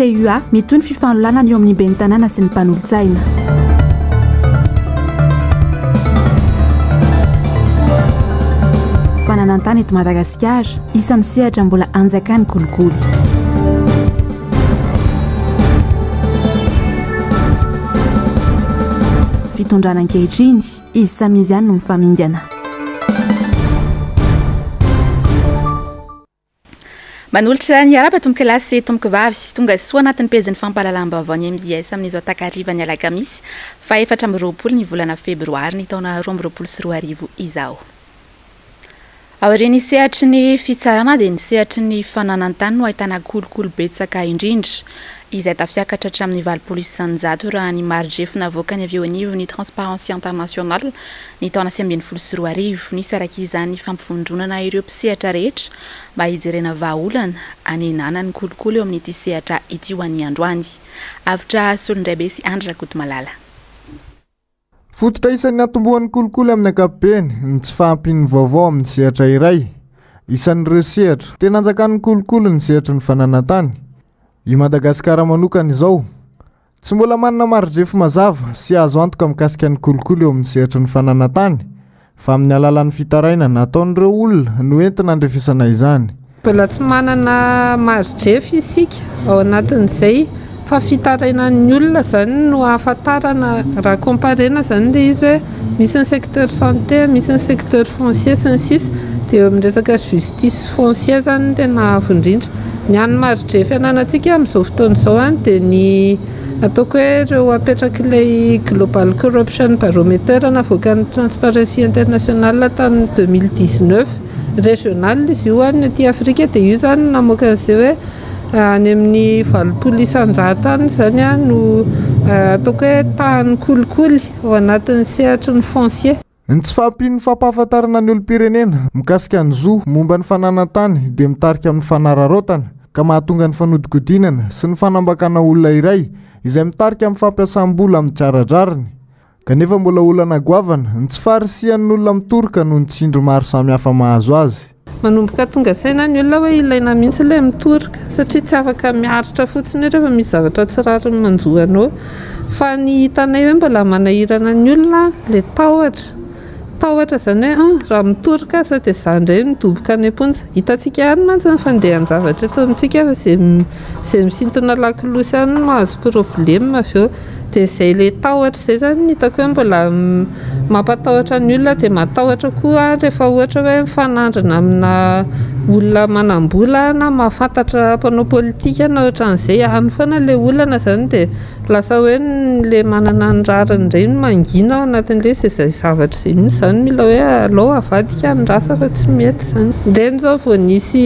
CUA mitoy ny fifanolana eo amin'ny ben'ny tanàna sy ny mpanolo-tsaina. Fananantany eto Madagasikara isan'ny sehatra mbola anjakany kolikoly. Fitondrana ankehitriny izy samy izy ihany no mifamingana. Manolotra ny araba tomboka lasy tomboka vavy tonga soa anatin'ny pezin'ny fampahalalam-baovao ny MJS amin'izao takariva ny alakamisy fa 4 ny volana febroary ny taona 2024 izao. Aorian'ny sehatry ny fitsarana dia ny sehatry ny fananantany no ahitana kolikoly betsaka indrindra izay tafiakatra hatramin'ny 900 raha ny marjefo navoakany avy eo anivo ny Transparency International ny taona 2024 nisy araka izany fampifondronana ireo mpisehatra rehetra mba hijerena vahaolana anenana ny kolikoly eo amin'ity sehatra ity ho an'ny androany. Avitra Solondraibe sy Andra Kotomalala. Fototra isan'ny atombohan'ny kolikoly amin'ny ankapobeny ny tsy fahampian'ny vaovao amin'ny sehatra iray. Isan'ireo sehatra tena anjakan'ny kolikoly ny sehatry ny fananantany. I Madagasikara manokana izao tsy mbola manana marjefo mazava sy azo antoka mikasika ny kolikoly eo amin'ny sehatry ny fananantany fa amin'ny alalan'ny fitaraina nataon'ireo olona no entina andrefesana izany. Mbola tsy manana marjefo isika ao anatin'izay fa fitarainan'ny olona zany no ahafantarana raha komparena zany ilay izy hoe misy ny secteur santé, misy ny secteur foncier sy ny sisa dia eo amin'ny resaka justice foncier zany tena avondrindra. Ny an'ny marjefo ananantsika amin'izao fotoana izao dia ny ataoko hoe ireo apetraka ilay Global Corruption Barometer navoakan'ny Transparency International tamin'ny 2019 régional izy io any aty Afrika dia io zany namoaka an'izay hoe any amin'ny 900 any zany no ataoko hoe tahan'ny kolikoly ao anatin'ny sehatry ny foncier. Ny tsy fahampian'ny fampahafantarana ny olom-pirenena mikasika ny zo momba ny fananantany dia mitarika amin'ny fanararaotana ka mahatonga ny fanodikodinana sy ny fanambakana olona iray izay mitarika amin'ny fampiasam-bola amin'ny tsaradrariny. Kanefa mbola olana goavana ny tsy farisian'ny olona mitoroka noho ny tsindro maro samihafa mahazo azy. Manomboka tonga saina ny olona hoe ilaina mihitsy ilay mitoroka satria tsy afaka miaritra fotsiny rehefa misy zavatra tsy rariny manjoanao. Fa ny hitanay hoe mbola manahirana ny olona ilay tahotra zany hoe raha mitoroka sao dia izany indray midoboka any am-ponja. Hitantsika ihany mantsy ny fandehan'ny zavatra eto amintsika fa izay misintona lakilosy ihany no mahazo problema avy eo. Dia izay ilay tahotra izay zany hitako hoe mbola mampatahotra ny olona dia matahotra koa rehefa ohatra hoe mifanandrina amina olona manam-bola na mahafantatra mpanao politika na ohatran'izay any foana ilay olana zany dia lasa hoe le manana ny rariny indray no mangina ao anatin'ilay izay zavatra izay mihitsy zany mila hoe alao avadika ny rasa fa tsy mety zany. Ndreny izao vao nisy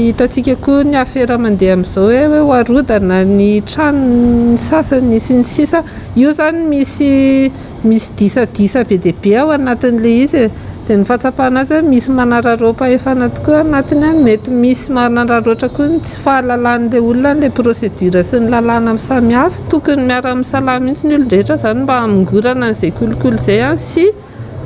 hitantsika koa ny afera mandeha amin'izao hoe hoarodana ny trano ny sasany sy ny sisa. Io zany misy disadisa be dia be ao anatin'ilay izy dia ny fahatsapana azy hoe misy manararaoam-pahefana tokoa anatiny mety misy manararoatra koa ny tsy fahalalan'ilay olona ilay procédure sy ny lalàna amin'ny samihafa. Tokony miara-misalama mihitsy ny olon-drehetra zany mba hamingorana an'izay kolikoly izay sy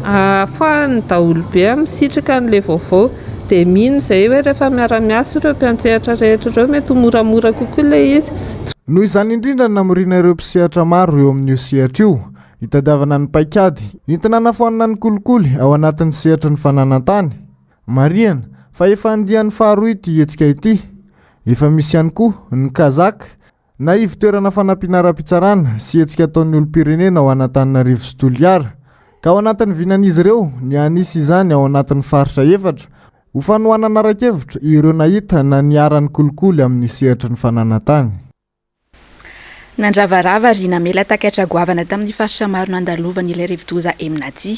ahafahany daholo be misitrika an'ilay vaovao dia mino izay hoe rehefa miara-miasa ireo mpiantsehatra rehetra ireo mety moramora kokoa ilay izy. Noho izany indrindra namorina ireo mpisehatra maro eo amin'io sehatra io. Hitadiavana ny paikady entina nafoanana ny kolikoly ao anatin'ny sehatry ny fananantany. Mariana fa efa andian'ny faharoa ity hetsika ity. Efa misy ihany koa ny kazaka na ivitoerana fanampiana ara-pitsarana sy hetsika ataon'ny olom-pirenena ao Antananarivo sy Toliara. Ka ao anatin'ny vinan'izy ireo ny anisy izany ao anatin'ny faritra efatra ho fanohanana arakevitra ireo nahita na niaran'ny kolikoly amin'ny sehatry ny fananantany. Nandravarava ry namela takatra goavana tamin'ny faritra maro nandalovan'ny ilay rivodoza Eminaty.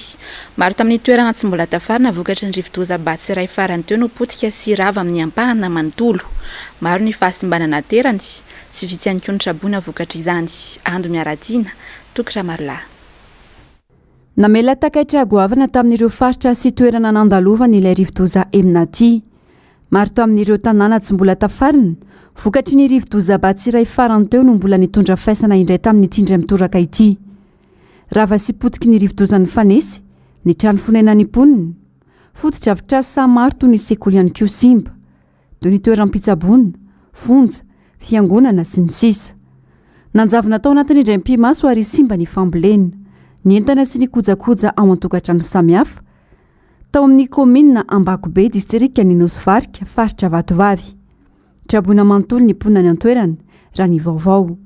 Maro tamin'ny toerana tsy mbola tafarina vokatry ny rivodoza Batsiray farany teo no potika sy rava amin'ny ampahana manontolo. Maro ny fahasimbanana terany, tsy vitsy ihany koa ny trabona vokatra izany. Ando miaradiana, Tokotry Marla. Namela takatra goavana tamin'ireo faritra sy toerana nandalovan'ny ilay rivodoza Eminaty. Maro tamin'ireo tanàna tsy mbola tafarina vokatry ny rivodoza Batsiray farany teo no mbola nitondra faisana indray tamin'ny tsindry mitoraka ity. Rava sy potiky ny rivodozan'ny fanesy, ny trano fonenan'ny mponina, fototra-avitrasa maro toy ny sekoly ihany koa simba, toy ny toeram-pitsabona, fonja, fiangonana sy ny sisa nanjavina tao anatin'ny indray mpimaso ary simba ny fambolena ny entana sy ny kojakoja ao an-tokantrano samihafa tao amin'ny komina Ambakobe distrika ny Nosy faritra Vatovavy traboina manontolo ny mponina ny antoerana raha ny vaovao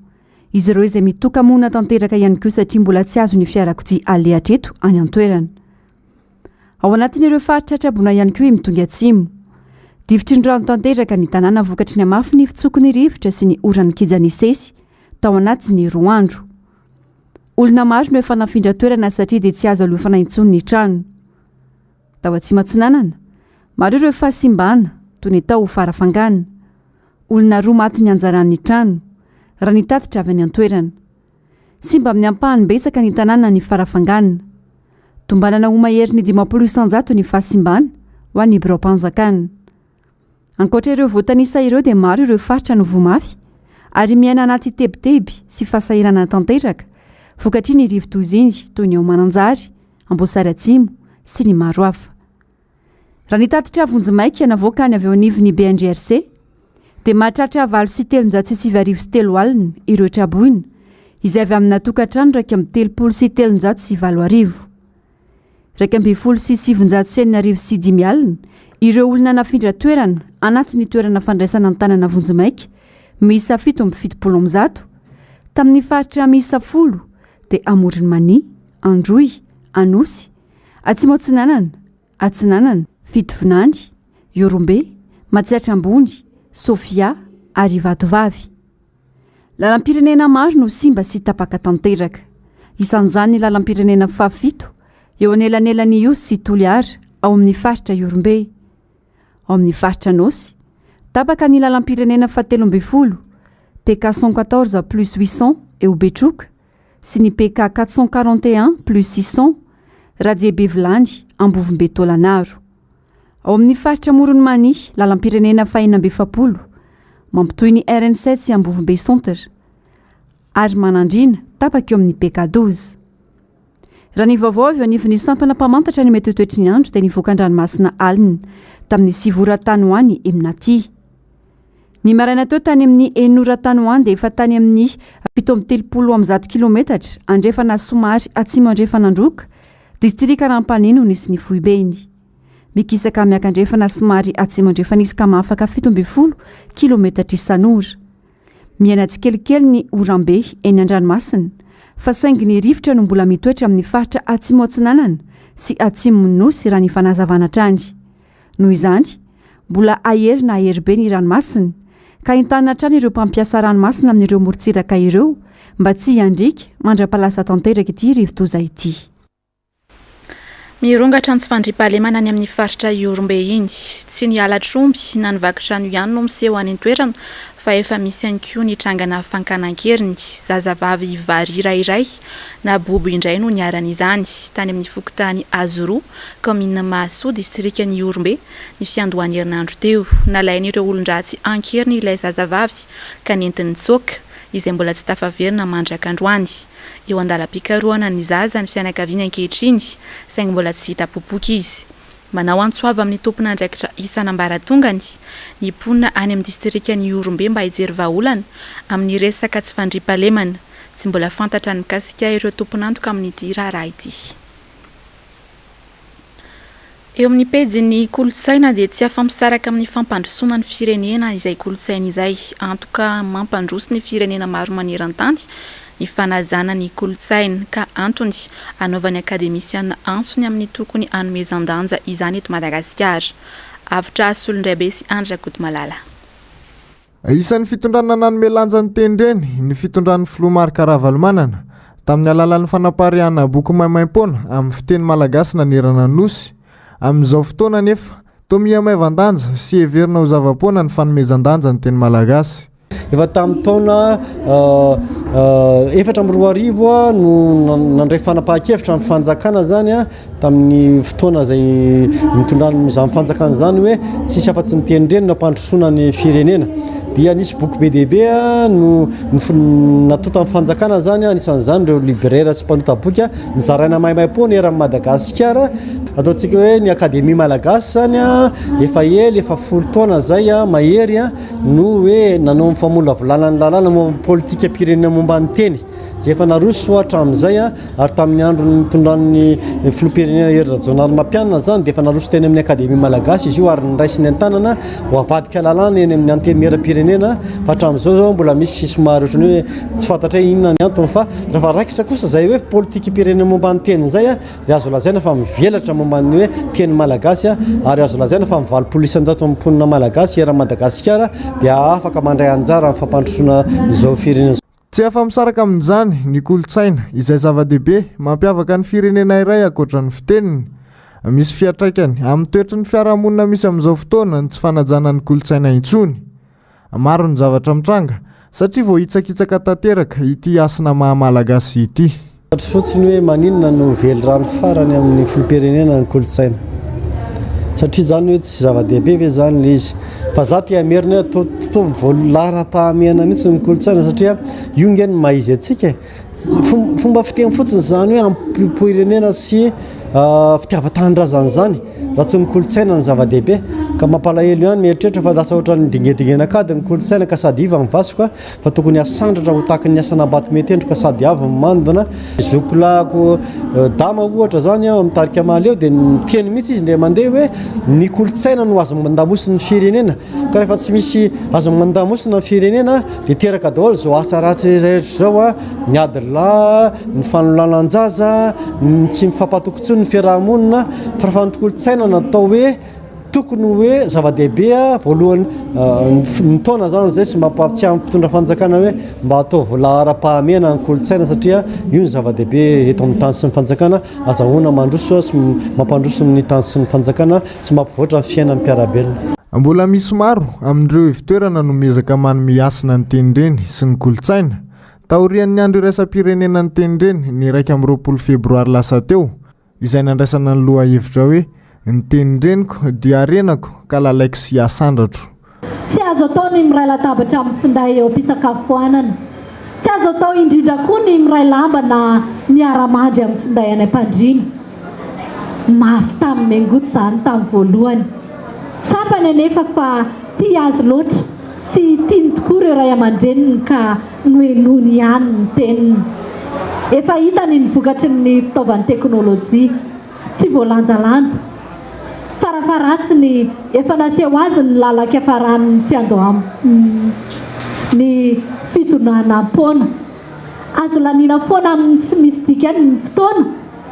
izy ireo izay mitoka mona tanteraka ihany koa satria mbola tsy azo ny fiarakodia alehatra eto any antoerana ao anatin'ireo faritra traboina ihany koa mitonga atsimo divitry ny rano tanteraka ny tanàna vokatry ny amafy ny fitsokony rivotra sy ny orany kijany sesy tao anaty ny roa andro olona maro no efa nafindra toerana satria dia tsy azo aloha fanaintsony ny trano tao atsimo atsinanana maro ireo fahasimbana toy ny tao farafangana olona roa maty ny anjaran'ny trano raha ny tatitra avy any antoerana simba amin'ny ampahany betsaka ny tanàna ny farafangana tombanana ho mahery ny 50 isanjato ny fahasimbana ho an'ny birao-panjakana ankoatra ireo voatanisa ireo dia maro ireo faritra no vomafy ary miaina anaty tebiteby sy fasahirana tanteraka vokatry ny rivotozingy toy ny ao Mananjary, Amboasary Atsimo sy ny maro hafa raha ny tatitra vonjimaika navoaka any avy ao anivon'ny BNGRC dia mahatratra 8,303 alina ireo traboina izay avy amin'ny tokantrano raika amin'ny 3,704 arivo raika amin'ny 7,705 alina ireo olona nafindra toerana anatin'ny toerana fandraisana ny tanana vonjimaika miisa 7,70 tamin'ny faritra miisa 10 dia Amoriny Mania, Androy, Anosy, Atsimo Atsinanana, Fitovinany, Yorombe, Matsiatra Ambony, Sofia ary Vatovavy. Lalam-pirenena maro no simba sy tapaka tanteraka. Isan'izany ny lalam-pirenena 7 eo anelanelan'ny Iosy sy Toliara ao amin'ny faritra Yorombe. Ao amin'ny faritra Anosy, tapaka ny lalam-pirenena 17 PK 114 plus 800 eo Betroka sy ny PK 441 plus 600 Radiabevilany Ambovimbe Tolanaro. Ao amin'ny faritra Morony Mania, lalam-pirenena 470 mampitoy ny RN7 sy Ambovimbe Centre ary Manandrina tapaka eo amin'ny PK 12. Raha ny vaovao avy anivon'ny sampana mpamantatra ny mety toetry ny andro dia nivoaka an-dranomasina alina tamin'ny sivoratany ho any Eminaty. Ny maraina teo tany amin'ny enoratany ho any dia efa tany amin'ny 730 kilometatra andrefana somary atsimo andrefana androka distrika Rampanino nisy ny Foibeny. Mikisaka miakandrefana somary atsimo andrefana isaka mahafaka 70 kilometatra isan'ora. Miaina tsikelikely ny Orambe eny an-dranomasina fa saingy ny rivotra no mbola mitoetra amin'ny faritra Atsimo Atsinanana sy Atsimo Nosy raha ny fanazavana trany. Noho izany, mbola ahery na ahery be ny ranomasina ka entanina trany ireo mpampiasa ranomasina amin'ireo morontsiraka ireo mba tsy hiandrika mandra-palasa tanteraka ity rivotoza ity. Mirongatra ny tsy fandriam-pahalemana any amin'ny faritra Yorombe iny tsy ny alatromby na ny vakitrano ihany no miseho any an-toerana fa efa misy ihany koa ny trangana fankanan-keriny zazavavy vary irairay na bobo indray no niaran'izany tany amin'ny fokontany Azoro komina Mahasoa distrika ny Yorombe ny fiandohany herinandro teo nalain'ireo olon-dratsy ankeriny ilay zazavavy ka nentin'ny tsoka izay mbola tsy tafaverina mandraka androany eo andalam-pikarohana ny zaza ny fianakaviany ankehitriny saingy mbola tsy hita popoka izy. Manao antsoava amin'ny tompon'andraikitra isan'ambaratongany ny mponina any amin'ny distrika ny Yorombe mba hijery vahaolana amin'ny resaka tsy fandriam-pahalemana tsy mbola fantatra ny mikasika ireo tompon'antoka amin'ity raharaha ity. Eo amin'ny pejin'ny kolotsaina dia tsy afampisaraka amin'ny fampandrosoana ny firenena izay kolotsaina izay antoka mampandroso ny firenena maro maneran-tany ny fanajana ny kolotsaina ka antony anaovan'ny akademisiana antsony amin'ny tokony hanomezan-danja izany eto Madagasikara. Avitra Solondraibe sy Andra Kotomalala. Isan'ny fitondrana nanome lanja ny tendreny ny fitondran'ny Filomary Karavalomanana tamin'ny alalan'ny fanapariana boky maimaim-pona amin'ny fiteny malagasy nanerana Nosy. Amin'izao fotoana nefa toa mihamaivan-danja sy heverina ho zava-poana ny fanomezan-danja ny teny malagasy. Efa tamin'ny taona 2014 no nandray fanapahan-kevitra amin'ny fanjakana zany tamin'ny fotoana izay mitondrany izany fanjakana zany hoe tsisy afa-tsy ny tendreny na mpandrosoana ny firenena. Dia nisy boky be dia be no natao tamin'ny fanjakana zany anisan'izany ireo libraire sy mpanota boky nizaraina maimaim-pona eran'ny Madagasikara ataontsika hoe ny akademia malagasy zany a efa ely efa folo taona zay a mahery a no hoe nanao mifamolavolanan ny lalàna momba politika pirenena momba ny teny zay efa naroso ohatra amin'izay a ary tamin'ny andro nitondran'ny filopirenena Ery-Rajoanary Mampianina zany dia efa naroso teny amin'ny akademia malagasy izy io ary niraisiny an-tanana ho avadika lalàna eny amin'ny antenimieram-pirenena fa hatramin'izao zao mbola misy somary ohatrany hoe tsy fantatra inona ny antony fa rehefa raikitra kosa zay hoe politika pirenena momba ny teny zay a dia azo lazaina fa mivelatra momba ny hoe teny malagasy a ary azo lazaina fa mivalopolo isan-jato amin'ny mponina malagasy era Madagasikara dia afaka mandray anjara amin'ny fampandrosoana izao firenena. Tsy afa-misaraka amin'izany ny kolotsaina izay zava-dehibe mampiavaka ny firenena iray ankoatran'ny fiteniny. Misy fiatraikany amin'ny toetry ny fiarahamonina misy amin'izao fotoana ny tsy fanajana ny kolotsaina intsony. Maro ny zavatra mitranga satria vao hitsakitsaka tanteraka ity asina mahamalagasy ity. Fotsiny hoe maninona no velorano farany amin'ny filopirenena ny kolotsaina satria zany hoe tsy zava-dehibe ve zany le izy fa za tia merina hoe voalaram-pahamehana mihitsy ny kolotsaina satria io ngeny maizy atsika fomba fiteny fotsiny zany hoe ampirenena sy fitiava-tanindrazana zany raha tsy ny kolotsaina ny zava-dehibe ka mampalahelo ihany mieritreritra fa lasa ohatra ny dingedingenakady ny kolotsaina ka sady iva mivasoka fa tokony asandratra ho tahaka ny asana bato metendroka sady avy mandana zokolako dama ohatra zany mitarika mahaleo eo dia teny mihitsy izy ndray mandeha hoe ny kolotsaina no azo mandamosina ny firenena ka rehefa tsy misy azo mandamosina ny firenena dia teraka daholo zao asa ratsy rehetra zao a ny adila ny fanololanan-jaza tsy mifampatokontsony ny fiarahamonina fa rehefa ny kolotsaina natao hoe tokony hoe zava-dehibe voalohany ny taona zany zay sy mampatsiahy mpitondra fanjakana hoe mba atao voalaram-pahamehana ny kolotsaina satria io ny zava-dehibe eto amin'ny tany sy ny fanjakana azahoana mandroso sy mampandroso ny tany sy ny fanjakana sy mampivoatra ny fiainan'ny mpiarabelona. Mbola misy maro amin'ireo ivitoerana no miezaka manome asina ny tenireny sy ny kolotsaina. Taorian'ny andro iraisam-pirenena ny tenireny ny 1 Febroary lasa teo izay nandraisana ny loha hevitra hoe ny tenireniko dia arenako ka lalaiko sy asandratro. Tsy azo atao ny miray latabatra amin'ny finday eo am-pisakafoanana. Tsy azo atao indrindra koa ny miray lamba na miara-mandry amin'ny finday any am-pandriana. Mafy tamin'ny mengoto zany tamin'ny voalohany. Tsapany anefa fa tia azy loatra sy tiany tokoa ireo ray aman-dreniny ka noenony ihany ny teniny. Efa hitany ny vokatry ny fitaovan'ny teknôlôjia tsy voalanjalanja. Farafaratsiny efa naseho azy ny lalaka afaran'ny ny fitonanam-poana. Azo laniana foana amin'ny tsy misy dikany ny fotoana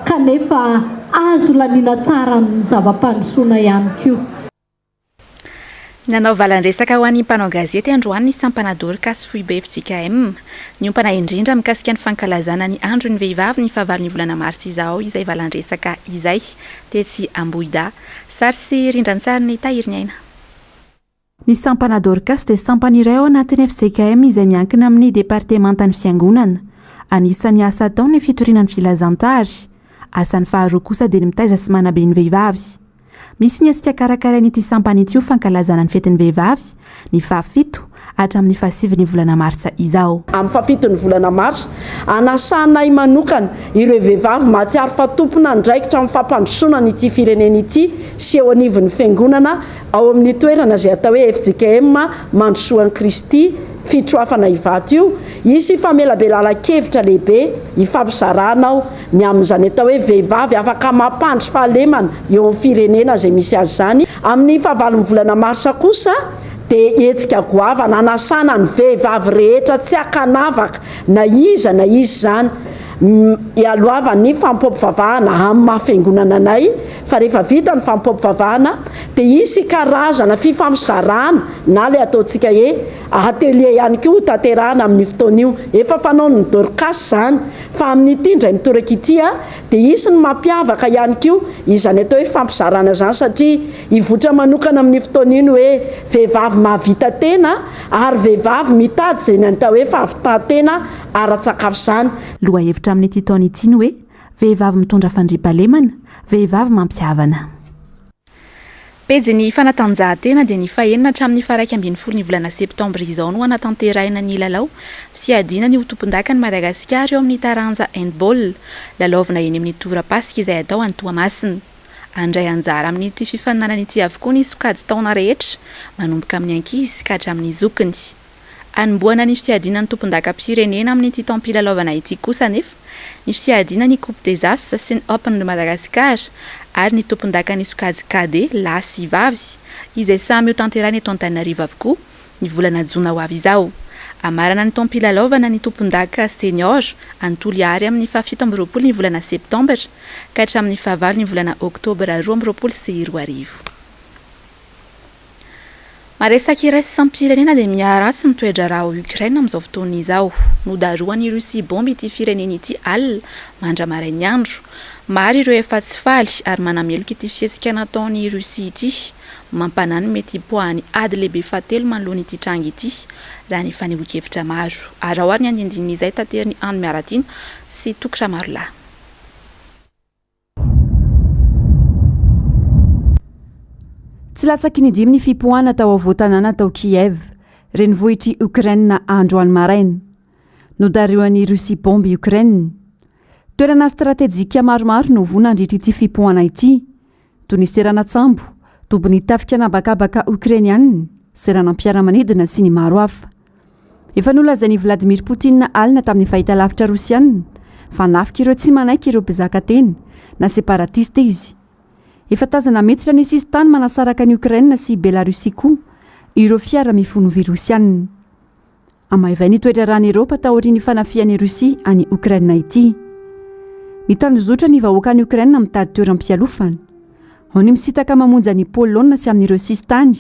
kanefa azo laniana tsara ny zava-pandrosoana ihany koa. Nanao valan-dresaka ho an'ny mpanao gazety androany ny Sampanadory Kasifoibe FJKM niompana indrindra mikasika ny fankalazana ny andro ny vehivavy ny fahavalo ny volana mars izao izay valan-dresaka izay tetsy Ambohida. Sary sy rindran-tsary ny Tahiriny Aina. Ny Sampanadory Kas dia sampana iray ao anatin'ny FJKM izay miankina amin'ny departementan'ny fiangonana. Anisan'ny asa atao ny fitoriana ny filazantary. Asan'ny faharoa kosa dia ny mitaiza sy manabe ny vehivavy. Misy ny asika karakarain'ity sampana ity ho fankalazana ny fetin'ny vehivavy ny 7 hatramin'ny 9 volana marsa izao. Amin'ny 7 volana mars anasanay manokana ireo vehivavy mahatsiaro fatompona ndraikitra amin'ny fampandrosoana ity firenena ity sy eo anivon'ny fiangonana ao amin'ny toerana izay atao hoe FJKM mandrosoan'i Kristy fitroafana ivaty io isy famelabelala-kevitra lehibe ifampizarana ao ny amin'izany atao hoe vehivavy afaka mampandry fahalemana eo amin'ny firenena izay misy azy zany. Amin'ny fahavalon'ny volana marsa kosa dia hetsika goavana anasana ny vehivavy rehetra tsy akanavaka na izy zany ialoava ny fampompivavahana amin'ny mahafiangonana anay fa rehefa vita ny fampompivavahana dia isy karazana fifampizarana na le ataontsika hoe atelier ihany koa tanterahana amin'ny fotoana io efa fanao ny Dorcas zany fa amin'ity indray mitoraka ity dia isy ny mampiavaka ihany koa izany atao hoe fampizarana zany satria ivotra manokana amin'ny fotoana iny hoe vehivavy mahavita tena ary vehivavy mitady izay ny atao hoe fahavitantena ara-tsakafo zany. Loha hevitra amin'ity taona ity ny hoe vehivavy mitondra fandriampahalemana, vehivavy mampiavana. Pejy ny fanatanjahantena dia ny 4 hatramin'ny 1 ny volana septambra izao no anatanterahina ny lalao fiadina ny ho tompon-daka ny Madagasikara eo amin'ny taranja handball lalaovina eny amin'ny torapasika izay atao any Toamasina. andray anjara amin'ity fifaninanana ity avokoa ny sokajy taona rehetra manomboka amin'ny ankizy ka hatramin'ny zokiny. Anomboana ny fiadina ny tompon-dakampirenena amin'ity taom-pilalaovana ity kosa nefa ny fiadina ny Coupe des As sy ny Open de Madagascar ary ny tompon-dakan'ny sokajy kade lahy sy vavy izay samy ho tanterahany eto Antananarivo avokoa ny volana jona ho avy izao. Amarana ny taom-pilalaovana ny tompon-daka senior anotoly ary amin'ny 17 ny volana septambra ka hatramin'ny 9 ny volana oktobra 2022. Maresaka iraisam-pirenena dia miarasy ny toetra raha Ukraine amin'izao fotoana izao. Nodaroan'ny Russie bomby ity firenena ity alina mandramarainy andro. Maro ireo efa tsy faly ary manameloka ity fihetsika nataon'ny Russie ity. Mampanany mety poany ady lehibe fatelo manoloana ity tranga ity raha ny fanehoan-kevitra maro. Ary ao ary ny andinindin'izay tanteriny Andy Miaratiny sy Tokotry Marola. Tsy latsaky ny 5 ny fipoahana tao avotanana tao Kiev, renivohitry Ukraine androany maraina. Nodarioan'ny Russie bomby Ukraine. Toerana stratejika maromaro no vonandritra ity fipoahana ity, toy ny serana tsambo, tobiny tafika nabakabaka Ukrainianina, serana mpiara-manidina sy ny maro hafa. Efa nolazain'i Vladimir Poutine alina tamin'ny fahitalavitra Rosianina, fa nafika ireo tsy manaiky ireo mpizaka teny na separatista izy. Efa tazana metitra ny sisy tany manasaraka ny Ukraine sy Belarusie koa ireo fiara mifono Rosianina. Amaivay ny toetra rany Eropa taorian'ny fanafian'ny Rusia any Ukraine ity. Ny tanjozotra ny vahoaka ny Ukraine mitady toeram-pialofana. Ao ny misitaka mamonja ny Polonina sy amin'ireo sisy tany,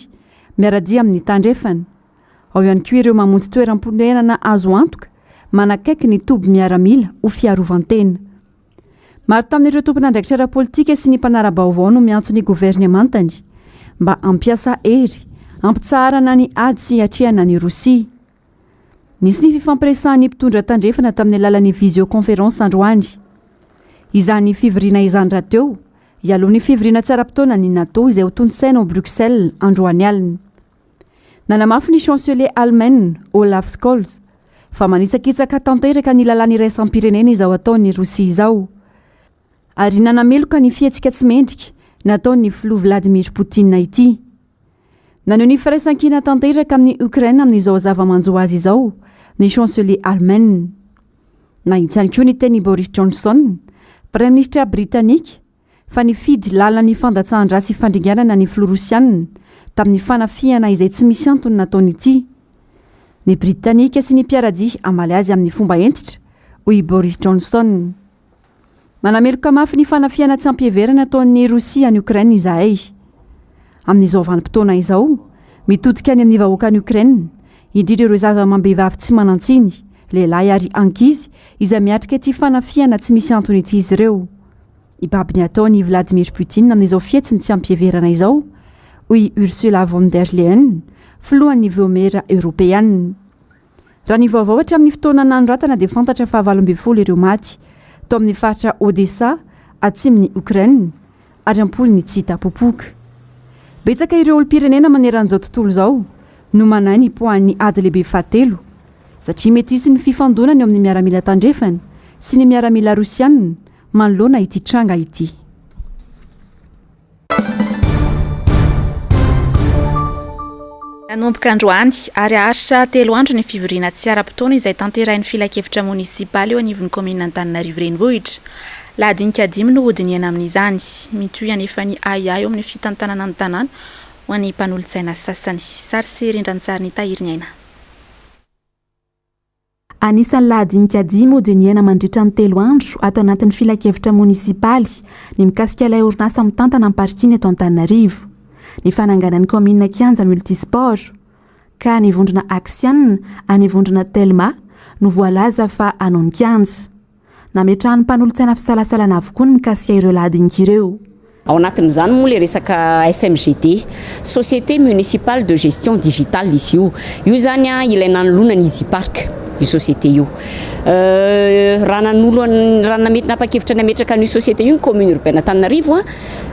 miaradia amin'ny tandrefana. Ao ihany koa ireo mamonjy toeram-ponenana azo antoka, manakaiky ny toby miaramila ho fiarovan-tena. Maro tamin'ireo tompon'andraikitra ara-politika sy ny mpanara-baovao no miantso ny governemantany mba ampiasa hery, ampitsarana ny ady sy atrehana ny Rosia. Nisy ny fifampiresahan'ny mpitondra tandrefana tamin'ny alalan'ny visioconférence androany. Izany fivoriana izany rahateo, ialohan'ny fivoriana tsara-potoana ny NATO izay ho tondrosaina ao Bruxelles androany alina. Nanamafy ny chancelier allemagne Olaf Scholz fa manitsakitsaka tanteraka ny lalàna iraisam-pirenena izao ataon'ny Rosia izao. Ary nanameloka ny fihetsika tsy mendrika nataon'ny filoha Vladimir Poutine ity. Naneho ny firaisan-kina tanteraka amin'ny Ukraine amin'izao zava-manjo azy izao ny chancelier allemagne. Nahitsany koa ny teny Boris Johnson, Prime Ministra Britannique, fa nifidy lalana ny fandatsahan-dra sy fandringanana ny filoha Rosianina tamin'ny fanafiana izay tsy misy antony nataony ity. Ny Britannika sy ny mpiaradia amaly azy amin'ny fomba entitra, hoy Boris Johnson. Manameloka mafy ny fanafiana tsy ampieverana nataon'ny Rosia any Ukraine izahay. Amin'izao vanim-potoana izao, mitodika any amin'ny vahoaka ny Ukraine, indrindra ireo zava-mambehivavy tsy manantsiny, lehilahy ary ankizy izay miatrika ity fanafiana tsy misy antony ity izy ireo. Ibaby ny ataon'ny Vladimir Poutine amin'izao fihetsiny tsy ampieverana izao, hoy Ursula von der Leyen, filohan'ny vomera européenne. Raha ny vaovao hatramin'ny fotoana nanoratana dia fantatra fa 20 ireo maty tao amin'ny faritra Odessa atsimon'ny Ukraine ary ampolony tsy tapopoka. Betsaka ireo olo-pirenena maneran'izao tontolo izao no manay ny poan'ny ady lehibe fahatelo satria mety hisy ny fifandonany eo amin'ny miaramila tandrefana sy ny miaramila Rosianina manoloana ity tranga ity. Nanomboka androany ary aritra 3 andro ny fivoriana tsy ara-potoana izay tanterahin'ny filakevitra munisipaly eo anivon'ny komina Antananarivo renivohitra. Lahadinika 5 no hodiniana amin'izany, mitohy anefa ny eo amin'ny fitantanana ny tanàna ho an'ny mpanolo-tsaina sasany. Sary sy rindran-tsary ny Tahiry Nyaina. Anisan'ny lahadinika 5 hodiniana mandritra ny 3 andro atao anatin'ny filakevitra munisipaly ny mikasika ilay orinasa mitantana amin'ny parkiny eto Antananarivo. Ny fananganan'ny komina Kianja Multisport ka ny vondrona Axian any vondrona Telma no voalaza fa anao ny Kianja. Nametrahan'ny mpanolo-tsaina fisalasalana avokoa ny mikasika ireo lahadinika ireo. Ao anatin'izany moa le resaka SMGD, Société Municipale de Gestion Digitale izy io. Io zany ilaina nolona ny Easy Park. io société io raha nanolo raha namety napakevitra nametraka ny société io ny commune urbaine Antananarivo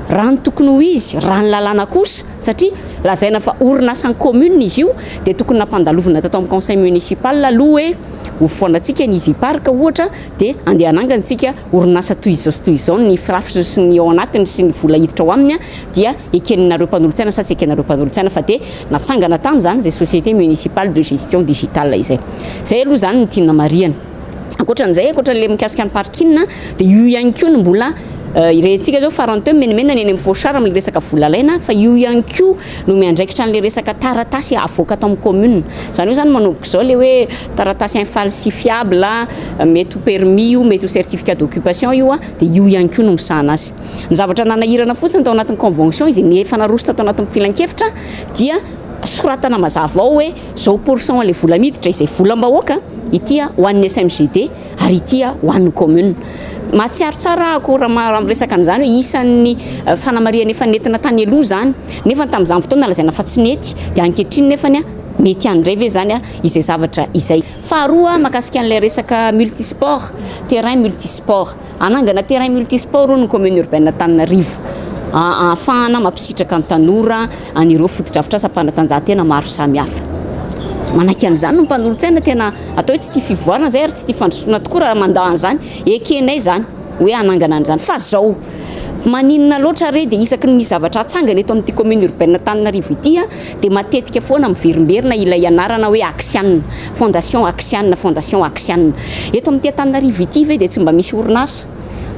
raha ny tokony ho izy raha ny lalàna kosa satria lazaina fa orinasa ny commune izy io dia tokony nampandalovana tatao amin'ny conseil municipal aloha hoe hofoanantsika ny izy parka ohatra dia andeha hanangantsika orinasa toy izao ny firafitra sy ny ao anatiny sy ny vola hiditra ao aminy dia ekeninareo mpanolontsaina sa tsy ekeninareo mpanolontsaina fa dia natsangana tany zany zay société municipale de gestion digitale izay aloha zany ny tiana mariana ankoatran'izay ankoatran'le mikasika ny parkina dia io ihany koa no mbola irentsika zao faranteo menimena ny eny amin'ny pochara amin'le resaka vola laina fa io ihany koa no miandraikitra n'le resaka taratasy avoaka atao amin'ny commune zany hoe zany manomboka izao le hoe taratasy infalsifiable mety ho permis io mety ho certificat d'occupation io dia io ihany koa no misahana azy ny zavatra nanahirana fotsiny tao anatin'ny convention izy ny efa narositra tao anatin'ny filan-kevitra dia soratana mazava ao hoe zao pourcent le vola miditra izay volam-bahoaka itya ho an'ny SMGD ary itya ho an'ny commune matsiaro tsara ako raha resaka an'izany hoe isan'ny fanamariana efa nentina tany aloha zany nefa tamin'izany fotoana lazaina fa tsy nety dia ankehitriny nefany mety andray ve zany izay zavatra izay faharoa makasika an'ilay resaka multisport terrain multisport anangana terrain multisport ny commune urbaine Antananarivo ahafahana mampisitraka ny tanora anireo fotodrafitra sampanatanjahantena maro samihafa manaky an'izany no mpanolontsaina tena atao hoe tsy tia fivoarana zay ary tsy tia fandrosoana tokoa raha mandahan' zany ekenay zany hoe anangana an'izany fa zao maninona loatra re dia isaky ny misy zavatra atsangana eto amin'ity commune urbaine Antananarivo ity dia matetika foana miverimberina ilay anarana hoe Axiane fondation Axiane eto amin'ity Antananarivo ity ve dia tsy mba misy orinasa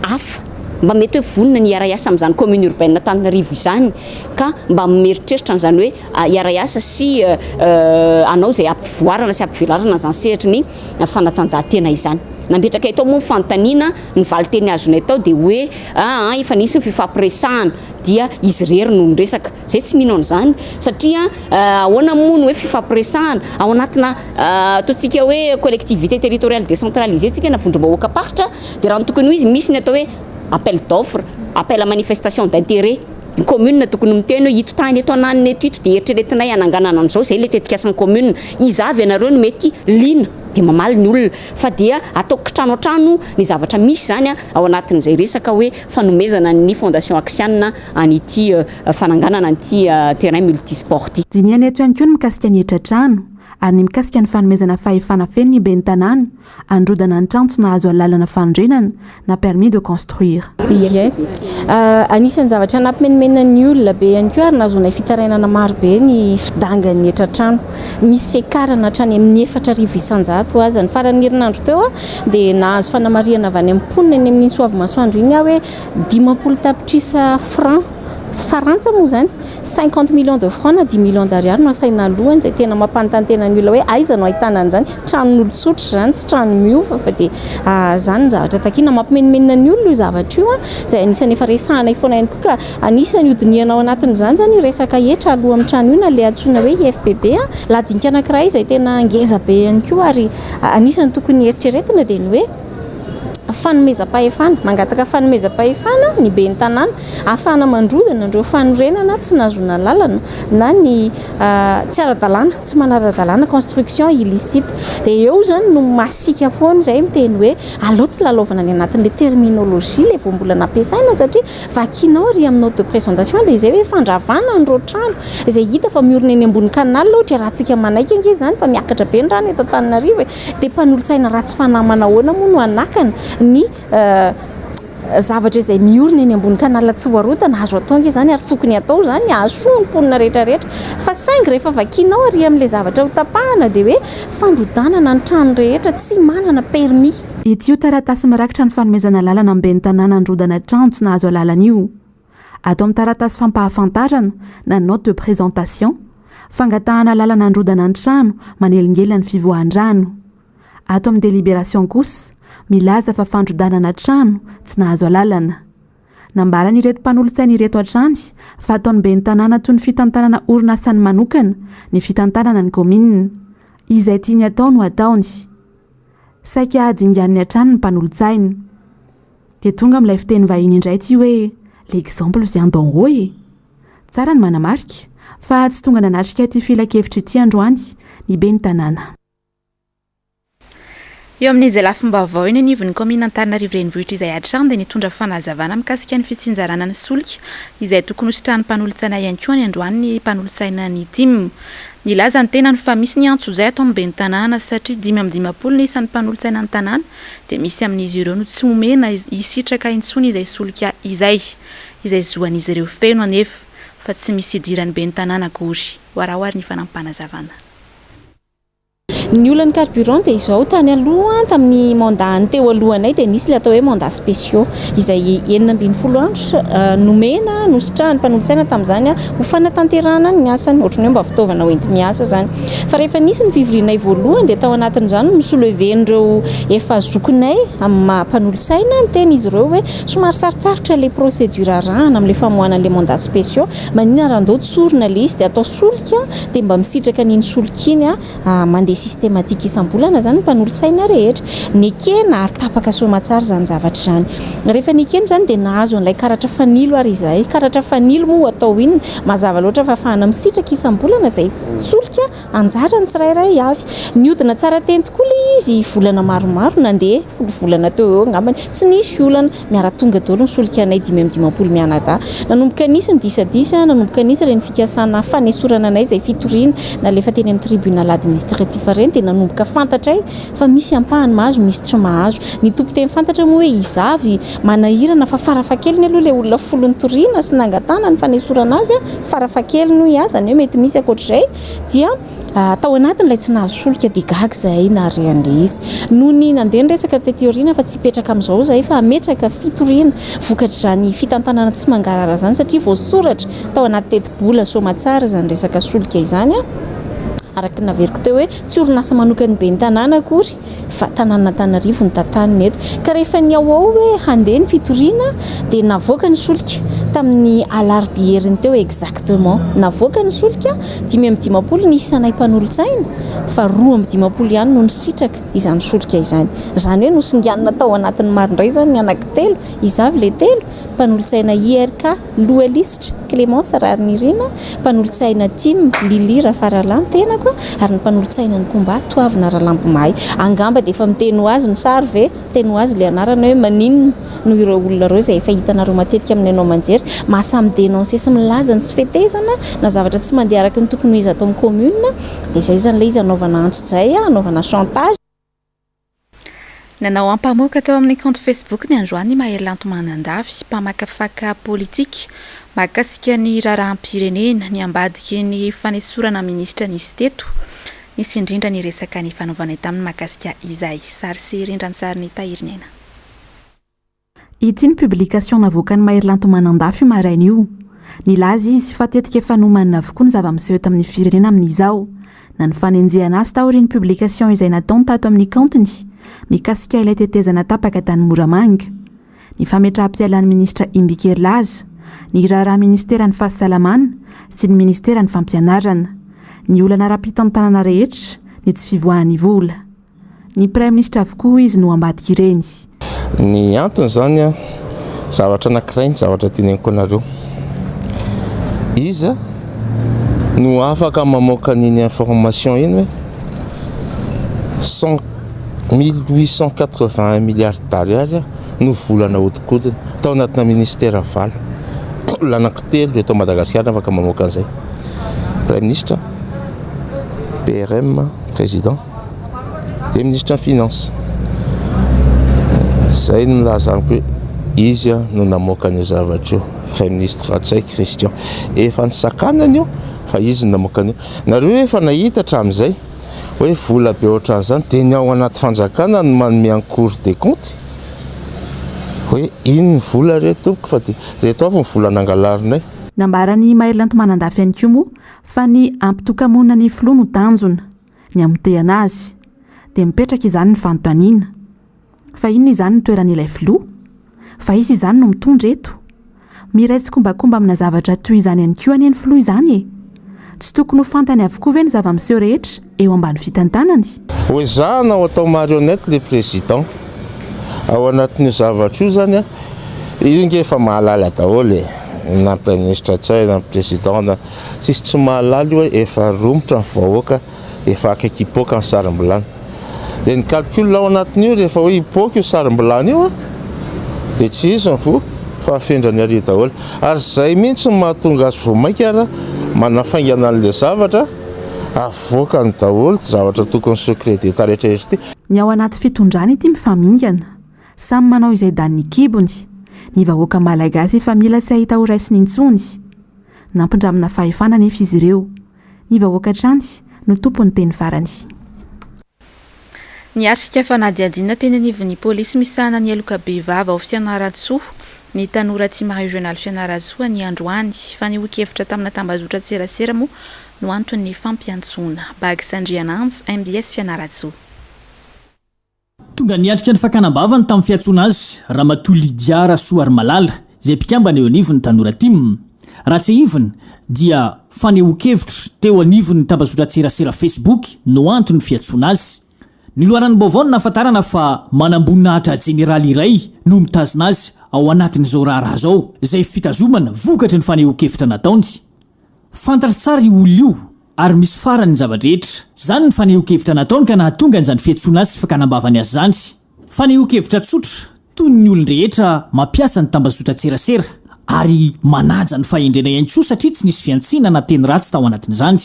hafa mba mety hoe vonina ny iara-iasa amin'izany commune urbaine Antananarivo izany ka mba meritreritra n'izany hoe iara-iasa sy anao zay ampivoarana sy ampivelarana zany sehatra ny fanatanjahantena izany nametraka eto moa fanontaniana ny valiteny azonay tao dia hoe efa nisy ny fifampiresahana dia izy rery no miresaka zay tsy mino an'izany satria ahoana moa ny hoe fifampiresahana ao anatina ataontsika hoe collectivité territoriale décentralisée tsika na vondrom-bahoaka paritra dia raha ny tokony ho izy misy ny atao hoe appel d'offre appel à manifestation d'intérêt ny commune tokony miteny hoe ito tany eto ananiny eto ito dia eritreretinay ananganana an'izao zay le tetikasan'ny commune izavy ianareo no mety lina dia mamaly ny olona fa dia ataoko trano an-trano ny zavatra misy zany ao anatin'izay resaka hoe fanomezana ny fondation Axiane an'ity fananganana an'ity terrain multisport ity diniany eto ihany koa ny mikasika ny etratrano ary ny mikasika ny fanomezana fahefana feno ny ben'ny tanàna androdana ny trantso nahazo alalana fanondrenana na permis de construire anisan'ny zavatra nampimenimena ny olona be ihany koa ary nahazonay fitarainana maro be ny fidangan'ny etratrano misy fiakarana hatrany amin'ny 4,000 isan-jato aza ny faran'ny herinandro teo dia nahazo fanamariana avy any amponina ny amin'ny soavy masoandro iny hoe 10 tapitrisa franc farantsa moa zany 50 millions de francs na 10 millions d'ariary no asaina alohany zay tena mampanontantena ny olona hoe aiza no ahitana an'izany tranon'olon-tsotra zany tsy trano miofa fa dia zany ny zavatra takina mampimenimena ny olona io zavatra io zay anisany efa resahana foana ihany koa ka anisany hodinianao anatin'izany zany resaka etra aloha amin'ny trano io na le antsoina hoe IFPB ladinika anankiray izay tena ngeza be ihany koa ary anisany tokony eritreretina dia ny hoe fanomezam-pahefana mangataka fanomezam-pahefana ny ben'ny tanàna ahafahana mandrodana andreo fanorenana tsy nazona lalana na ny tsy ara-dalàna tsy manara-dalàna construction illicite dia eo zany no masika foana izay miteny hoe aleo tsy lalaovana ny anatin'le terminologie le vao mbola nampiasaina satria vakinao ry amin'ny note de présentation dia izay hoe fandravana andreo trano izay hita fa miorina eny ambony kanala ohatra raha tsika manaiky ange zany fa miakatra be ny rano eto Antananarivo dia mpanolo-tsaina ratsy fanamana ahoana moa no anakana ny zavatra izay miorina eny ambony kanala tsy hoarotana azo atao nge zany ary tokony atao zany asoa ny mponina rehetrarehetra fa saingy rehefa vakinao ary amin'ilay zavatra ho tapahana dia hoe fandrodanana ny trano rehetra tsy manana permis ity io taratasy mirakitra ny fanomezana lalana amin'ny ben'ny tanàna androdana trano tsy nahazo alalana io atao amin'ny taratasy fampahafantarana na note de présentation fangatahana lalana androdana ny trano manelingela ny fivoahan-drano atao amin'ny délibération kosa milaza fa fandrodanana trano tsy nahazo alalana nambarany ireto mpanolontsaina ireto hatrany fa ataony ben'ny tanàna toy ny fitantanana orinasany manokana ny fitantanana ny commune izay tiany atao no ataony saika adingan'ny hatrany ny mpanolontsaina dia tonga amin'ilay fiteny vahiny indray ty hoe l'exemple vient d'en haut tsara ny manamarika fa tsy tonga nanatrika ty filakevitra ity androany ny ben'ny tanàna eo amin'izay lafim-baovao iny anivon'ny komina Antananarivo renivohitra izay hatrany dia nitondra fanazavana mikasika ny fitsinjarana ny solika izay tokony hositrahan'ny mpanolontsaina ihany koa ny androany ny mpanolontsaina ny dimy. Nilaza ny tenany fa misy ny antso izay ataony ben'ny tanàna satria 5 ny isan'ny mpanolontsaina ny tanàna dia misy amin'izy ireo no tsy omena hisitraka intsony izay solika izay zoan'izy ireo feno anefa fa tsy misy idirany ben'ny tanàna akory. Hoarahoary ny fanampanazavana. Ny olany carburant dia izao tany aloha tamin'ny mandat teo alohanay dia nisy le atao hoe mandat spéciaux izay 70 andro nomena nositrahany mpanolontsaina tamin'izany ho fanatanterahana ny asany ohatrany hoe mba fitaovana hoenty miasa zany. Fa rehefa nisy ny fivorianay voalohany dia tao anatin'izany misouleven'ireo efa zokinay amin'ny maha-mpanolontsaina ny teny izy ireo hoe somary sarotsarotra le procédure arahana amin'le famohanana le mandat spéciaux maninona raha ndao tsorina le izy dia atao solika dia mba misitraka n'iny solika iny mandeha systématique isam-bolana zany mpanolontsaina rehetra. Nekena ary tapaka somatsara zany zavatra zany. Rehefa nekena zany dia nahazo an'ilay karatra fanilo ary izay. Karatra fanilo moa atao iny mazava loatra fa afahana misitraka isam-bolana izay solika anjarany tsirairay avy. Niodina tsara teny tokoa le izy volana maromaro nandeha volana teo eo angambany tsy nisy olana miara tonga daholo ny solika anay 5 mianadahy. Nanomboka nisy ny disadisa nanomboka nisy ireny fikasana fanesorana anay izay fitoriana nalefa teny amin'ny tribunal administratif ireny dia nanomboka fantatray fa misy ampahany mahazo misy tsy mahazo. Ny tompo teny fantatra moa hoe izavy manahirana fa farafakeliny aloha le olona folony toriana sy nangatana ny fanesorana azy farafakeliny no iazany hoe mety misy akoatr'izay dia tao anatiny ilay tsy nahazo solika dia gaga zahay naharehan'le izy. Noho ny nandeha nyresaka tety aoriana fa tsy hipetraka amin'izao zahay fa hametraka fitoriana vokatr'izany fitantanana tsy mangarara zany satria voasoratra tao anaty teti-bola somatsara izany resaka solika izany araky naveriko teo hoe tsy orinasa manokany ben'ny tanàna akory fa tanàn'Antananarivo ny tantaniny eto. Ka rehefa ny ao hoe handeha ny fitoriana dia navoaka ny solika tamin'ny alarobieriny teo exactement. Navoaka ny solika 5 ny isanay mpanolontsaina fa 2 ihany no nisitraka izany solika izany. Izany hoe nosingianina tao anatin'ny marindray zany ny anankitelo izavy le telo mpanolontsaina IRK Loelisitra Clémence Rarinirina, mpanolontsaina Tim Lili Rafaralantena ary ny mpanolontsaina ny komba Toavina Ralambomahay. Angamba dia efa miteny ho azy ny sary ve teny ho azy le anarana hoe maninona no ireo olona ireo izay efa hitanareo matetika amin'ny anao manjery mahasamy dénoncé sy milaza ny tsy fetezana na zavatra tsy mandeha araka ny tokony ho izy atao amin'ny commune dia izay zany le izy anaovana antso-jay anaovana chantage. Nanao ampamoaka tao amin'ny compte Facebook ny androany Mahelanto Manandafy mpamakafaka politika mahakasika ny raharaham-pirenena ny ambadiky ny fanesorana ministra nisy teto nisy indrindra ny resaka ny fanaovana tamin'ny mahakasika izay sary sy rindran'ny sary ny tahirinena. Ity ny publication navoakany Mahelanto Manandafy maraina io. Nilaza izy fa tetika efa nomanina avokoa ny zava-miseho tamin'ny firenena amin'izao. Na ny fanenjehana azy taoriany publication izay nataony tato amin'ny kaontiny mikasika ilay tetezana tapaka tany Moramanga. Ny fametraha-pialan'ny ministra Imbikerlaza, ny raharaha ministeran'ny fahasalamana sy ny ministeran'ny fampianarana, ny olana ara-pitany tanàna rehetra, ny tsy fivoahan'ny vola. Ny prime ministre avokoa izy no ambadika ireny. Ny antony zany zavatra anankiray ny zavatra teneniko anareo. Izy no afaka mamoaka n'iny information iny hoe 1881 milliards d'ariary no volana hodikodiny tao anatina ministera valo. L'anankitelo eto Madagasikara afaka mamoaka an'izay. Prime ministre, PRM, président, dia ministre ny finance. Zay no lazaniko hoe izy no namoaka an'io zavatra io. Prime ministre Ratsay Christian efa nisakanany io fa izy no namoaka an'io. Nareo efa nahita hatramin'izay hoe vola be ohatran'izany dia ny ao anaty fanjakana no manome en Cour des comptes hoe iny ny vola reto fa dia reto avy ny vola nangalarinay. Nambarany Mahelanto Manandafy ihany koa moa fa ny ampitokamonana ny filoha no tanjona ny amotehana azy dia mipetraka izany ny fanontaniana fa inona izany ny toeran'ilay filoha fa izy izany no mitondra eto. Miray tsy kombakomba amina zavatra toy izany ihany koa any filoha izany e. Tsy tokony ho fantany avokoa ve ny zava-miseho rehetra eo ambany fitantanany. Hoe zana ao atao marionnette le président ao anatin'io zavatra io zany io nge efa mahalala daholo na prime ministre Ratsay na président na tsy mahalala hoe efa romotra ny vahoaka efa akaiky hipoaka ny sarim-bolana. dia ny calcul ao anatin'io rehefa hoe ipoka io sarymbolany io a dia tsy izy fo fa afendrany ary daholo ary zay mihitsy ny mahatonga azy vomaika ara manafaingana an'la zavatra avoaka ny daholo ty zavatra tokony secret d'etat rehetra izy ity. Ny ao anaty fitondrana ity mifamingana samy manao izay danny kibony. Ny vahoaka malagasy efa mila tsy ahita ho raisiny intsony nampindramina fahefana nefa izy ireo. Ny vahoaka trany no tompony teny farany. Ny atrika fanadiadina teny anivon'ny polisy misahana ny eloka behivavy ao Fianaratsoa ny tanora Tia-Marie Journal Fianaratsoa ny androany fa ny hoki-hevitra tamina tambazotra tserasera moa no antony fampiantsoana. Bagisandrianantsy MDS Fianaratsoa. Tonga niatrika ny fakanambavany tamin'ny fiantsoana azy Ramatoa Lydia Rasoa ary Malala izay mpikambana eo anivon'ny tanora Tim. Raha tsy ivony dia fanehoan-kevitra teo anivon'ny tambazotra tserasera Facebook no antony fiantsoana azy. Ny loharany baovao nahafantarana fa manambonahitra jeneraly iray no mitazona azy ao anatin'izao raharaha zao izay fitazomana vokatry ny fanehoan-kevitra nataony. Fantatra tsara io olona io ary misy farany ny zavadrehetra. Zany ny fanehoan-kevitra nataony ka nahatonga an'izany fiantsoana azy sy fakanambavany azy zany. Fanehoan-kevitra tsotra toy ny olon-drehetra mampiasa ny tambazotra tserasera ary manaja ny fahendrena ihany koa satria tsy nisy fiantsinana teny ratsy tao anatin'izany.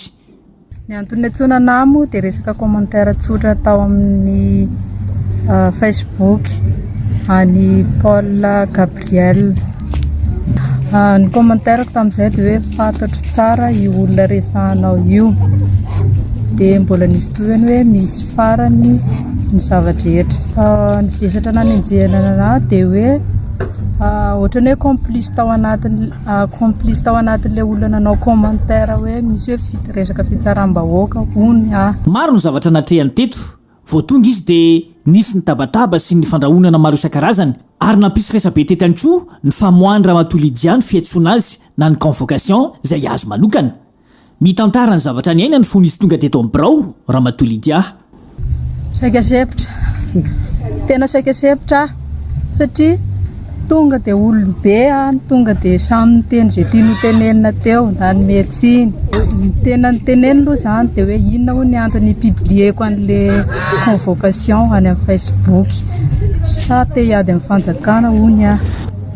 Ny antony antsoina namo dia resaka commentaire tsotra tao amin'ny Facebook any Paul Gabriel. Ny commentaire tamin'izay dia hoe fantatro tsara io olona resahanao io dia mbola nisy toyany hoe misy farany ny zavadrehetra. Ny vesatra nanenjehana dia hoe ohatrany hoe complice tao anatin'ilay olona nanao commentaire hoe misy hoe resaka fitsaram-bahoaka ony maro ny zavatra natrehany teto. Voatonga izy dia nisy ny tabataba sy ny fandrahonana maro isan-karazany ary nampisy resabe teto ihany koa ny famoahany Ramatoa Lydia ny fiantsoana azy na ny convocation izay azo manokana. Mitantara ny zavatra ny aina ny fony izy tonga teto Ambrao Ramatoa Lydia. Saikasepitra tena saikasepitra satria tonga dia olombe tonga dia samy teny izay tiany tenenina teo na ny metsiny tena ny teneny aloha zany dia hoe inona ho ny antony publieko an'ilay convocation any amin'ny Facebook sa te hiady amin'ny fanjakana hony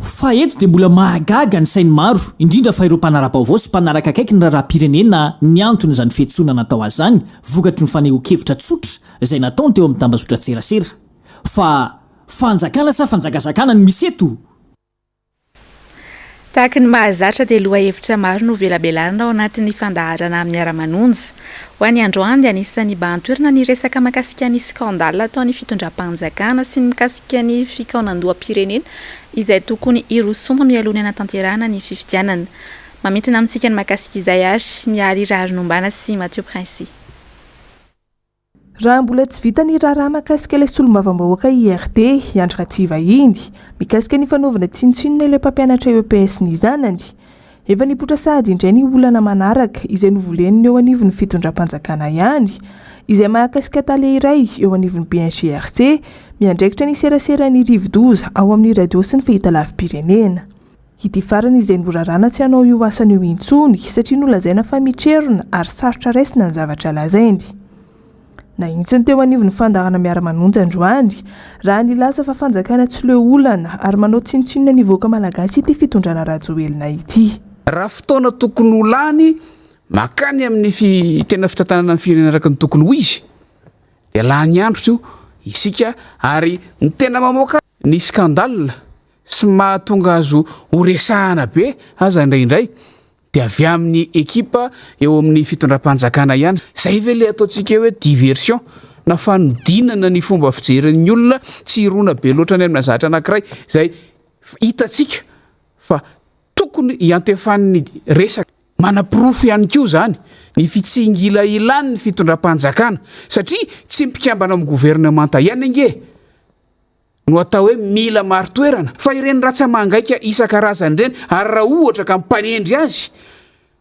Fa eto dia mbola mahagaga ny sainy maro indrindra fa ireo mpanara-baovao sy mpanaraka akaiky ny raharaham-pirenena ny antony izany fiantsoana natao azy zany vokatry ny fanehoan-kevitra tsotra izay nataony teo amin'ny tambazotra tserasera. Fa fanjakana sa fanjakazakana ny misy eto. Tahaka ny mahazatra dia loha-hevitra maro no velabelana ao anatin'ny fandaharana amin'ny ara-manonja. Ho an'ny androany dia anisan'ny bantoerana ny resaka mahakasika ny skandala ataon'ny fitondram-panjakana sy ny mikasika ny fikaonan-doham-pirenena izay tokony irosona mialoana anatanterahana ny fifidianana. Mamintina amintsika ny mahakasika izay ary miary Raronombana sy Mathieu Princy. Raha mbola tsy vita ny raharaha mahakasika ilay solombavambahoaka IRD Andry Ratsivahiny mikasika ny fanaovana tsinontsinona ilay mpampianatra EPS ny zanany. Efa nipotra sahady indray ny olana manaraka izay novoleniny eo anivon'ny fitondram-panjakana ihany izay mahakasika talia iray eo anivon'ny BNGRC miandraikitra ny serasera ny rivo-doza ao amin'ny radio sy ny fahitalavim-pirenena. Ity farany izay norarana tsy hanao io asany io intsony satria nolazaina fa mitrerona ary sarotra raisina ny zavatra lazainy. Na intsiny teo anivon'ny fandarana miara-manonja androany raha nilaza fa fanjakana tsy leo olana ary manao tsinontsinona ny voaka malagasy ity fitondrana rajoelina ity. Raha fotoana tokony olany makany amin'ny tena fitantanana amin'ny firenena araka ny tokony ho izy dia lany andro io isika ary ny tena mamoaka ny skandala sy mahatonga azo ho resahana be aza indraindray dia avy amin'ny ekipa eo amin'ny fitondram-panjakana ihany. Zay ve le ataontsika hoe diversion na fanodinana ny fomba fijeren'ny olona tsy irona be loatra ny amin'ny zahatra anankiray izay hitantsika fa tokony hiantefan'ny resaka manapirofo ihany koa zany ny fitsingila ilany ny fitondram-panjakana satria tsy mpikambana amin'ny gouvernemanta ihany ange no atao hoe mila maro toerana fa ireny ratsa mangaika isan-karazany ireny ary raha ohatra ka mpanendry azy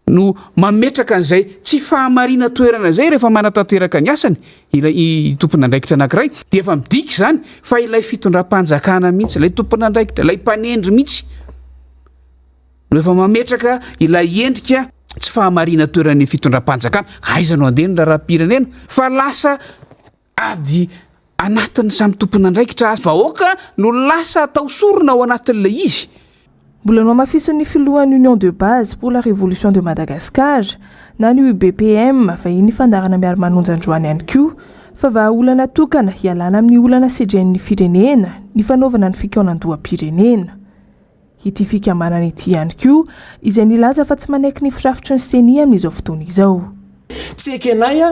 no mametraka an'izay tsy fahamarina toerana zay rehefa manatanteraka ny asany ilay tompon'andraikitra anankiray dia efa midika zany fa ilay fitondram-panjakana mihitsy ilay tompon'andraikitra ilay mpanendry mihitsy no efa mametraka ilay endrika tsy fahamarina toeran'ny fitondram-panjakana aiza no andeha ny raharaham-pirenena fa lasa ady anatin'ny samy tompona andraikitra azy vahoaka no lasa atao sorona ao anatin'ilay izy. Mbola no amafisin'ny filohan'ny Union de base pour la révolution de Madagascar na ny UBPM vahiny fandarana miaro manonja androany ihany koa fa vahaolana tokana hialana amin'ny olana sedren'ny firenena ny fanaovana ny fikaonan-doham-pirenena. Ity fikambanana ity ihany koa izay nilaza fa tsy manaiky ny firafitry ny seni amin'izao fotoana izao. Tsy ekenay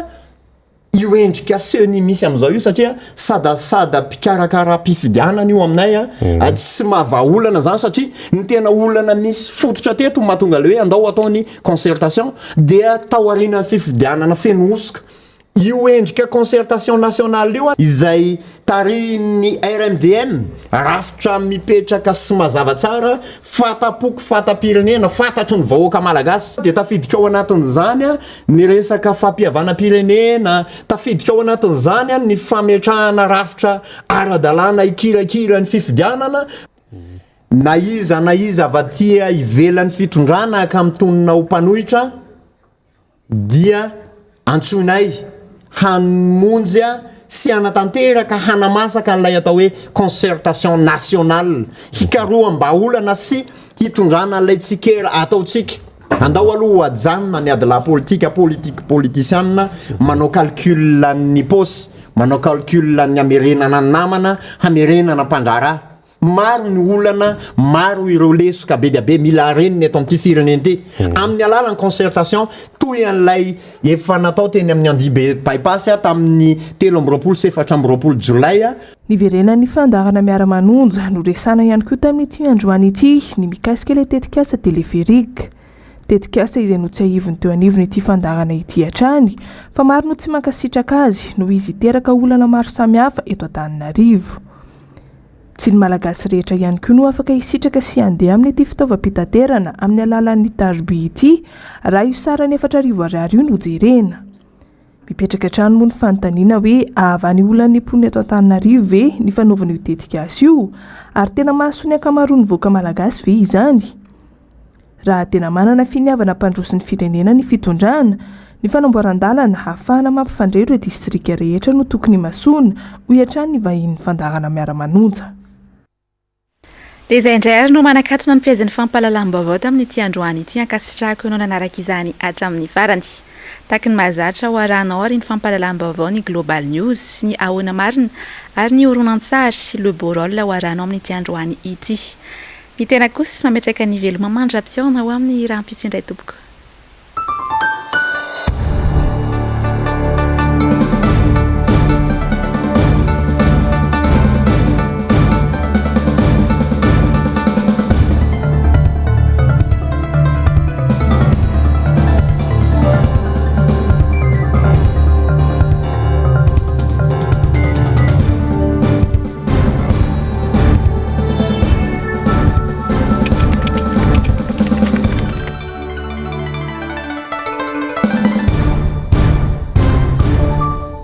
io endrika seni misy amin'izao io satria sadasada mpikarakara mpifidianana io aminay tsy mahavaolana zany satria ny tena olana misy fototra teto mahatonga le hoe andao ataony concertation dia taoriana fifidianana feno osika. Io endrika concertation nationale io izay tariny RMDM rafitra mipetraka sy mazava tsara fatapoko fatapirenena fatatry ny vahoaka malagasy dia tafiditra ao anatin'izany ny resaka fampihavana-pirenena, tafiditra ao anatin'izany ny fametrahana rafitra ara-dalàna ikirakira ny fifidianana na iza avatia ivelan'ny fitondrana ka mitonona ho mpanohitra dia antsoinay hamonjy sy anatanteraka hanamasaka an'ilay atao hoe concertation nationale hikaroam-baolana sy hitondrana an'ilay tsikera ataotsika andao aloha ajanona ny ady la politique politicianina manao calcul ny posy manao calcul ny amerenana ny namana hamerenana mpandrara maro ny olana maro ireo lesoka be dia be mila reniny eto amin'ity firenena ity amin'ny alalan'ny concertation toy an'ilay efa natao teny amin'ny andibe paipasy tamin'ny 13 jolay niverenan'ny fandarana miara-manonja no resana ihany koa tamin'ity androany ity ny mikasika ilay tetikasa teleférika tetikasa izay no tsy ahivony teo anivony ity fandarana ity hatrany fa maro no tsy mankasitraka azy no izy teraka olana maro samihafa eto Antananarivo. Tsy ny malagasy rehetra ihany koa no afaka hisitraka sy handeha amin'ny ity fitaovam-pitaterana amin'ny alalan'ny tarby ity raha io sarany 4,000 io no jerena. Mipetraka hatrany moa ny fanontaniana hoe avany olan'ny pony eto Antananarivo ve ny fanaovana io tetikasa io ary tena mahasoa ny ankamaroan'ny vahoaka malagasy ve izany? Raha tena manana finiavana mpandrosin'ny firenena ny fitondrana ny fanamboaran-dalana ahafahana mampifandray ireo distrika rehetra no tokony masoana ho hatrany ny vahin'ny fandarana miara-manonja. Dia izay indray ary no manakatona ny fiazin'ny fampahalalam-baovao tamin'ity androany ity ankasitrahako ianao nanaraka izany hatramin'ny farany. Tahaka ny mahazatra ho arahanao ary ny fampahalalam-baovao ny Global News sy ny ahoana marina ary ny horonan-tsary le beau rôle ho arahanao amin'ity androany ity. Ny tena kosa mametraka ny veloma mandra-piaona ho amin'ny rahampitso indray tompoko.